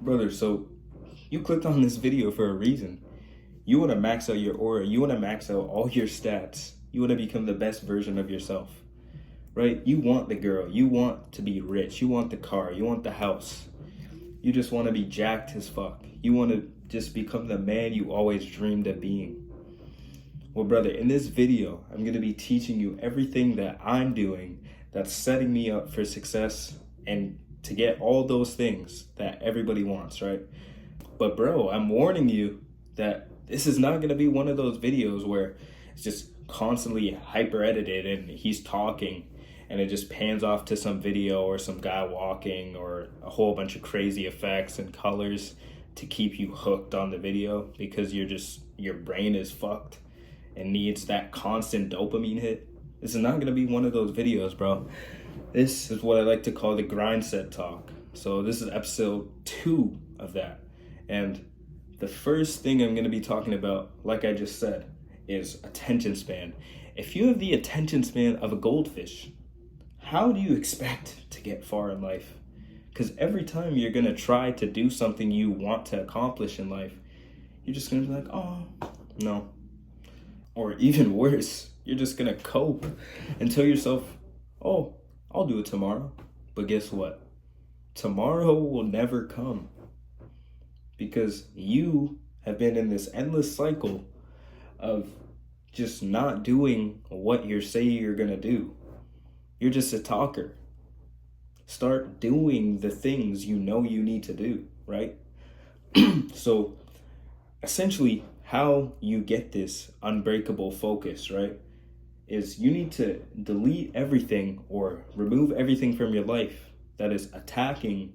Brother, so you clicked on this video for a reason. You want to max out your aura. You want to max out all your stats. You want to become the best version of yourself, right? You want the girl. You want to be rich. You want the car. You want the house. You just want to be jacked as fuck. You want to just become the man you always dreamed of being. Well, brother, in this video, I'm going to be teaching you everything that I'm doing that's setting me up for success and to get all those things that everybody wants, right? But bro, I'm warning you that this is not going to be one of those videos where it's just constantly hyper edited and he's talking and it just pans off to some video or some guy walking or a whole bunch of crazy effects and colors to keep you hooked on the video because your brain is fucked and needs that constant dopamine hit. This is not going to be one of those videos, bro. This is what I like to call the Grindset talk. So this is episode 2 of that. And the first thing I'm going to be talking about, like I just said, is attention span. If you have the attention span of a goldfish, how do you expect to get far in life? Because every time you're going to try to do something you want to accomplish in life, you're just going to be like, oh, no. Or even worse, you're just going to cope and tell yourself, oh, I'll do it tomorrow. But guess what? Tomorrow will never come because you have been in this endless cycle of just not doing what you say you're going to do. You're just a talker. Start doing the things you know you need to do, right? So essentially, how you get this unbreakable focus, right, is you need to delete everything or remove everything from your life that is attacking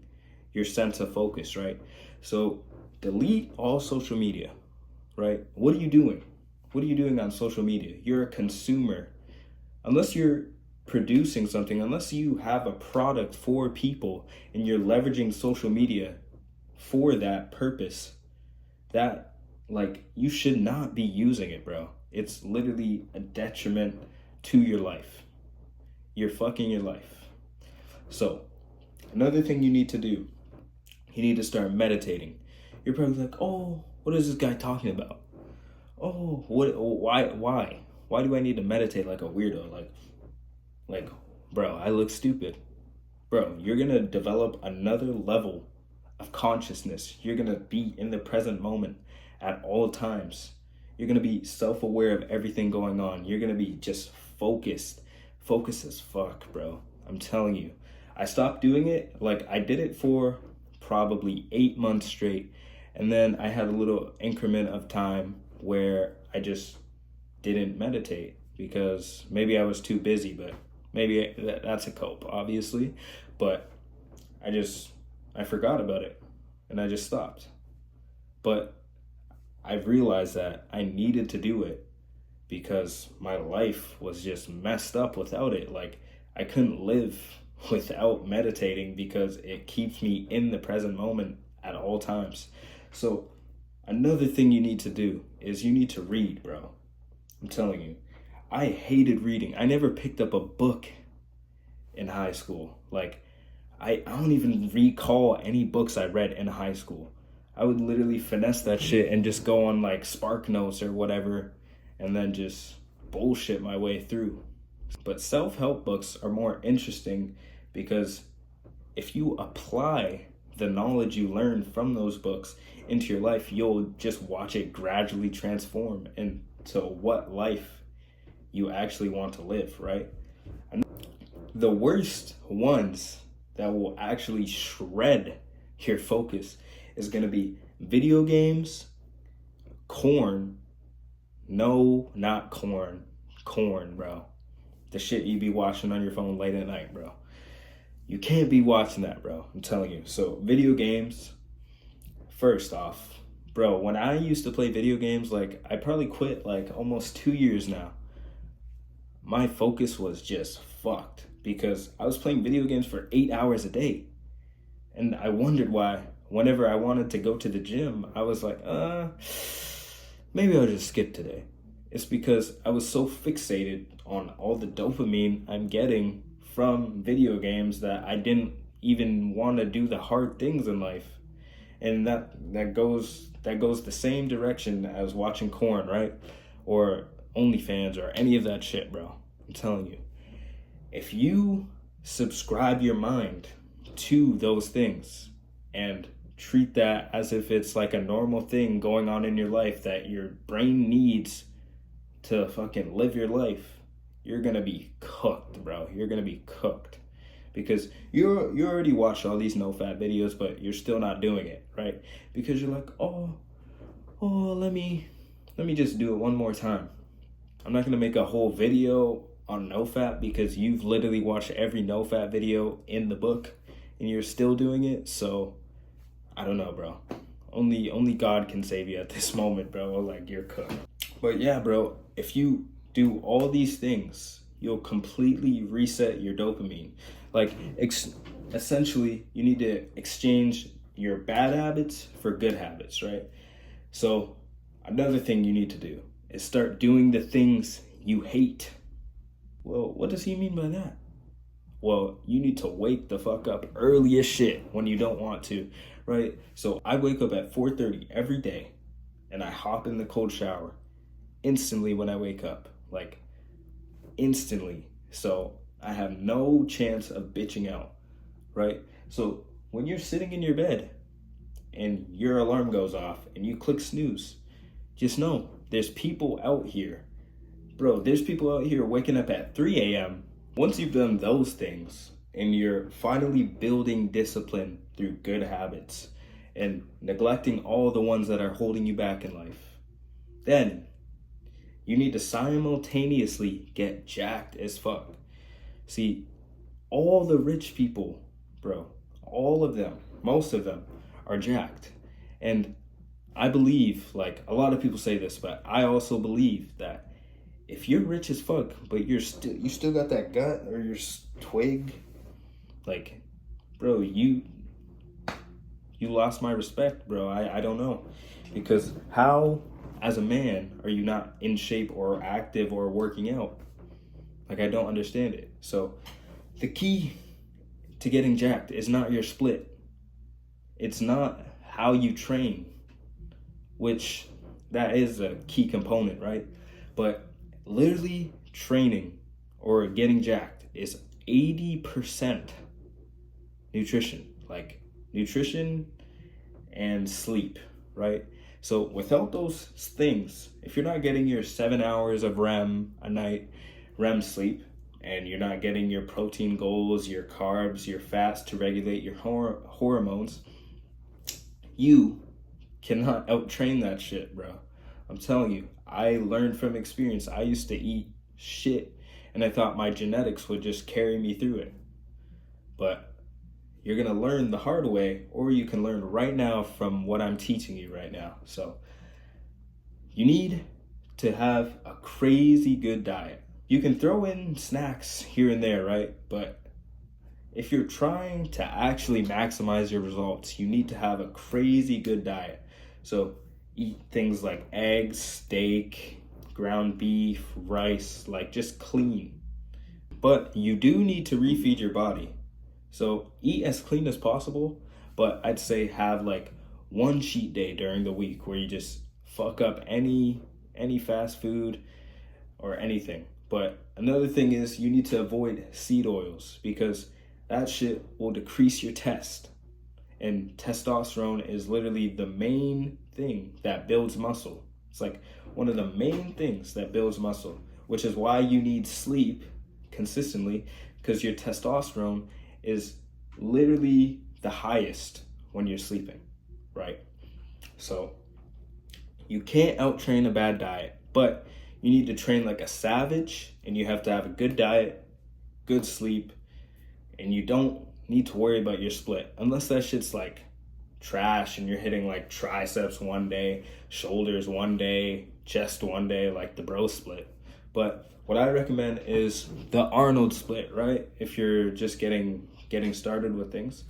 your sense of focus, right? So delete all social media, right? What are you doing? What are you doing on social media? You're a consumer. Unless you're producing something, unless you have a product for people and you're leveraging social media for that purpose, that you should not be using it, bro. It's literally a detriment to your life. You're fucking your life. So another thing you need to do, you need to start meditating. You're probably like, oh, what is this guy talking about? Oh, why do I need to meditate like a weirdo? Like, bro, I look stupid. Bro, you're gonna develop another level of consciousness. You're gonna be in the present moment at all times. You're gonna be self-aware of everything going on. You're gonna be just focused as fuck, bro. I'm telling you. I stopped doing it. I did it for probably 8 months straight. And then I had a little increment of time where I just didn't meditate because maybe I was too busy, but maybe that's a cope, obviously. But I forgot about it and I just stopped. But I've realized that I needed to do it because my life was just messed up without it. I couldn't live without meditating because it keeps me in the present moment at all times. So another thing you need to do is you need to read, bro. I'm telling you, I hated reading. I never picked up a book in high school. I don't even recall any books I read in high school. I would literally finesse that shit and just go on Spark Notes or whatever and then just bullshit my way through. But self-help books are more interesting because if you apply the knowledge you learn from those books into your life, you'll just watch it gradually transform into what life you actually want to live, right? And the worst ones that will actually shred your focus is going to be video games, corn. No, not corn. Corn, bro. The shit you be watching on your phone late at night, bro. You can't be watching that, bro. I'm telling you. So video games, first off, bro, when I used to play video games, I probably quit almost 2 years now. My focus was just fucked because I was playing video games for 8 hours a day. And I wondered why whenever I wanted to go to the gym, I was like, maybe I'll just skip today. It's because I was so fixated on all the dopamine I'm getting from video games that I didn't even want to do the hard things in life. And that goes the same direction as watching corn, right? Or OnlyFans or any of that shit, bro. I'm telling you. If you subscribe your mind to those things and treat that as if it's like a normal thing going on in your life that your brain needs to fucking live your life, you're gonna be cooked, bro. You're gonna be cooked. Because you already watched all these no fat videos, but you're still not doing it, right? Because you're like, oh, let me just do it one more time. I'm not gonna make a whole video on no fat because you've literally watched every no fat video in the book and you're still doing it. So I don't know, bro. Only God can save you at this moment, bro. Like, you're cooked. But yeah, bro, if you do all these things, you'll completely reset your dopamine. Like, essentially, you need to exchange your bad habits for good habits, right? So another thing you need to do is start doing the things you hate. Well, what does he mean by that? Well, you need to wake the fuck up early as shit when you don't want to, right? So I wake up at 4:30 every day and I hop in the cold shower instantly when I wake up, like instantly. So I have no chance of bitching out, right? So when you're sitting in your bed and your alarm goes off and you click snooze, just know there's people out here. Bro, there's people out here waking up at 3 a.m. Once you've done those things and you're finally building discipline through good habits and neglecting all the ones that are holding you back in life, then you need to simultaneously get jacked as fuck. See, all the rich people, bro, all of them, most of them are jacked. And I believe, like, a lot of people say this, but I also believe that if you're rich as fuck, but you still got that gut or your twig, like, bro, you lost my respect, bro. I don't know. Because how, as a man, are you not in shape or active or working out? Like, I don't understand it. So the key to getting jacked is not your split. It's not how you train, which that is a key component, right? But literally training or getting jacked is 80% nutrition, like nutrition and sleep, right? So without those things, if you're not getting your 7 hours of REM a night, REM sleep, and you're not getting your protein goals, your carbs, your fats to regulate your hormones, you cannot out-train that shit, bro. I'm telling you, I learned from experience. I used to eat shit and I thought my genetics would just carry me through it. But you're gonna learn the hard way, or you can learn right now from what I'm teaching you right now. So you need to have a crazy good diet. You can throw in snacks here and there, right? But if you're trying to actually maximize your results, you need to have a crazy good diet. So eat things like eggs, steak, ground beef, rice, like just clean. But you do need to refeed your body. So eat as clean as possible, but I'd say have like one cheat day during the week where you just fuck up any fast food or anything. But another thing is you need to avoid seed oils because that shit will decrease your test. And testosterone is literally the main thing that builds muscle. It's like one of the main things that builds muscle, which is why you need sleep consistently, because your testosterone is literally the highest when you're sleeping, right? So you can't out-train a bad diet, but you need to train like a savage, and you have to have a good diet, good sleep, and you don't need to worry about your split unless that shit's like trash and you're hitting like triceps one day, shoulders one day, chest one day, like the bro split. But what I recommend is the Arnold split, right? If you're just getting started with things.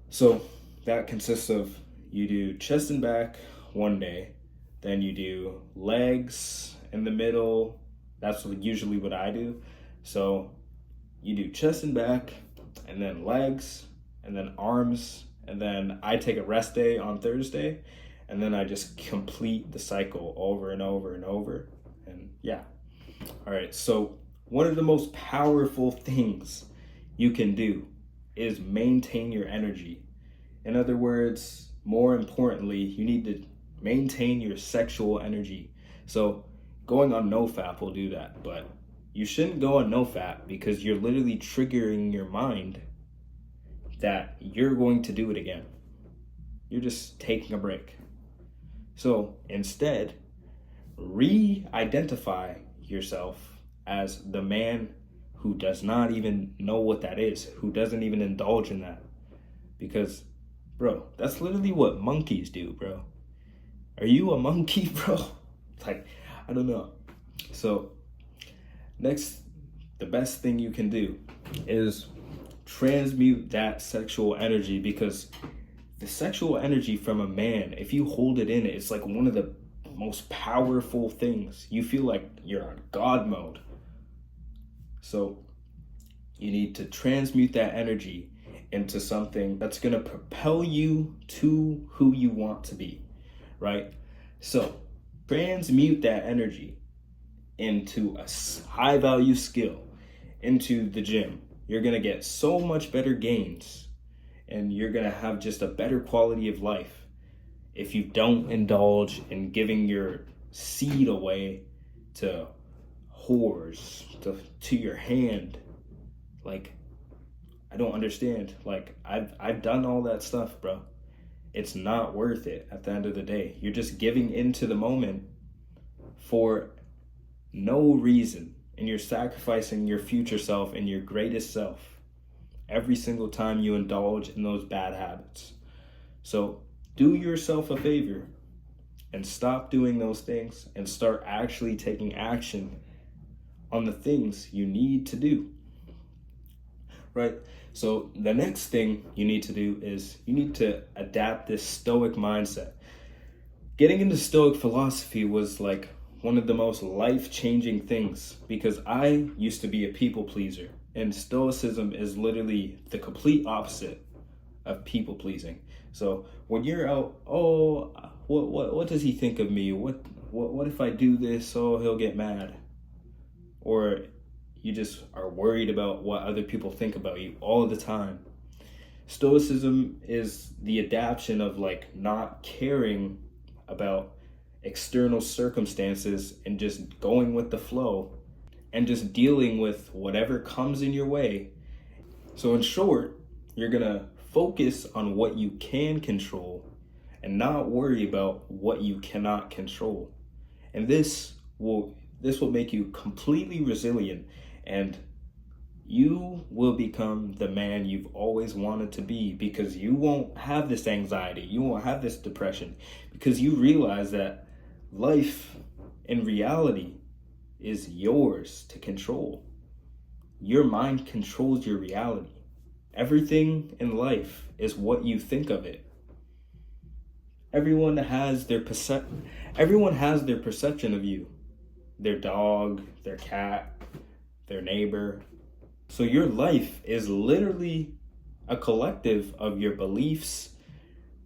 So that consists of you do chest and back one day, then you do legs in the middle. That's usually what I do. So you do chest and back, and then legs, and then arms, and then I take a rest day on Thursday, and then I just complete the cycle over and over and over. And yeah. All right. So one of the most powerful things you can do is maintain your energy. In other words, more importantly, you need to maintain your sexual energy. So going on NoFap will do that, but you shouldn't go on NoFap because you're literally triggering your mind that you're going to do it again. You're just taking a break. So instead, re-identify yourself as the man who does not even know what that is, who doesn't even indulge in that. Because, bro, that's literally what monkeys do, bro. Are you a monkey, bro? Like, I don't know. So, next, the best thing you can do is transmute that sexual energy, because the sexual energy from a man, if you hold it in, it's like one of the most powerful things. You feel like you're on God mode. So you need to transmute that energy into something that's going to propel you to who you want to be, right? So transmute that energy into a high value skill, into the gym. You're going to get so much better gains, and you're going to have just a better quality of life if you don't indulge in giving your seed away to whores, to your hand. Like, I don't understand. Like, I've done all that stuff, bro. It's not worth it at the end of the day. You're just giving into the moment for no reason, and you're sacrificing your future self and your greatest self every single time you indulge in those bad habits. So do yourself a favor and stop doing those things and start actually taking action on the things you need to do, right? So the next thing you need to do is you need to adapt this Stoic mindset. Getting into Stoic philosophy was like one of the most life-changing things, because I used to be a people pleaser, and Stoicism is literally the complete opposite of people pleasing. So when you're out, oh, what does he think of me? What if I do this? Oh, he'll get mad. Or you just are worried about what other people think about you all the time. Stoicism is the adaptation of like not caring about external circumstances and just going with the flow and just dealing with whatever comes in your way. So in short, you're gonna focus on what you can control and not worry about what you cannot control. And this will make you completely resilient, and you will become the man you've always wanted to be, because you won't have this anxiety, you won't have this depression, because you realize that life in reality is yours to control. Your mind controls your reality. Everything in life is what you think of it. Everyone has their perception of you. Their dog, their cat, their neighbor. So your life is literally a collective of your beliefs,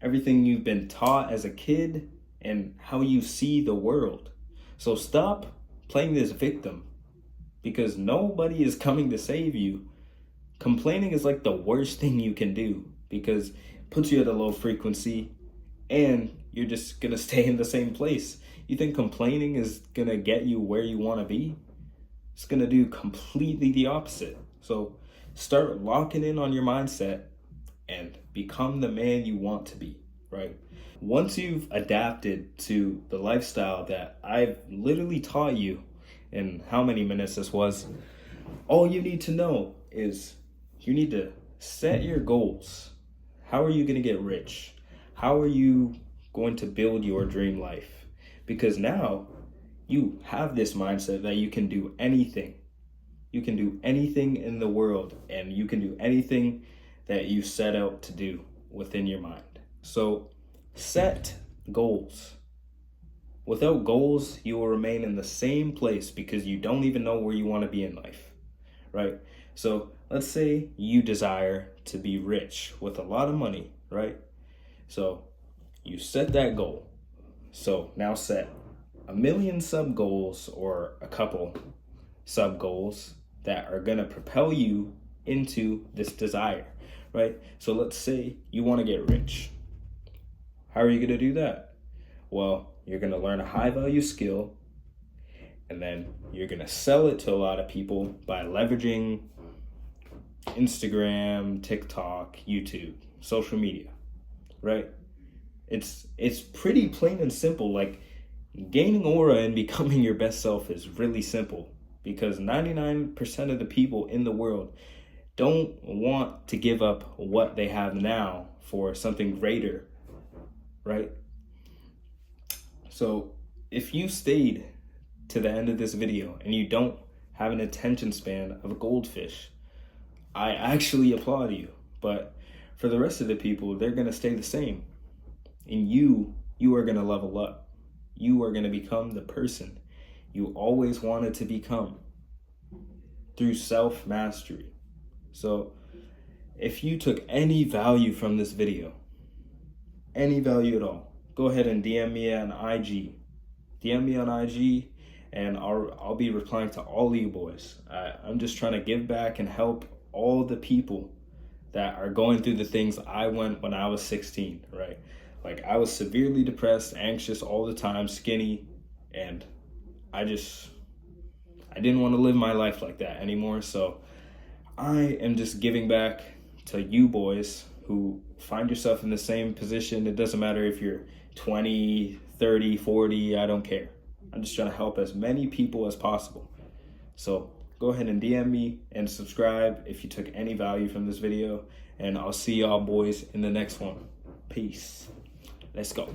everything you've been taught as a kid, and how you see the world. So stop playing this victim, because nobody is coming to save you. Complaining is like the worst thing you can do, because it puts you at a low frequency and you're just gonna stay in the same place. You think complaining is gonna get you where you wanna be? It's gonna do completely the opposite. So start locking in on your mindset and become the man you want to be, right? Once you've adapted to the lifestyle that I've literally taught you in how many minutes this was, all you need to know is you need to set your goals. How are you going to get rich? How are you going to build your dream life? Because now you have this mindset that you can do anything. You can do anything in the world, and you can do anything that you set out to do within your mind. So set goals. Without goals, you will remain in the same place because you don't even know where you want to be in life, right? So let's say you desire to be rich with a lot of money, right? So you set that goal. So now set 1,000,000 sub goals or a couple sub goals that are going to propel you into this desire, right? So let's say you want to get rich. How are you going to do that? Well, you're going to learn a high value skill, and then you're going to sell it to a lot of people by leveraging Instagram, TikTok, YouTube, social media, right? It's pretty plain and simple. Like, gaining aura and becoming your best self is really simple, because 99% of the people in the world don't want to give up what they have now for something greater, right? So if you stayed to the end of this video and you don't have an attention span of a goldfish, I actually applaud you. But for the rest of the people, they're going to stay the same. And you are going to level up. You are going to become the person you always wanted to become through self-mastery. So if you took any value from this video, any value at all, go ahead and DM me on IG. DM me on IG, and I'll be replying to all of you boys. I'm just trying to give back and help all the people that are going through the things I went when I was 16, right? Like, I was severely depressed, anxious all the time, skinny, and I didn't want to live my life like that anymore. So I am just giving back to you boys who find yourself in the same position. It doesn't matter if you're 20, 30, 40, I don't care. I'm just trying to help as many people as possible. So go ahead and DM me and subscribe if you took any value from this video, and I'll see y'all boys in the next one. Peace. Let's go.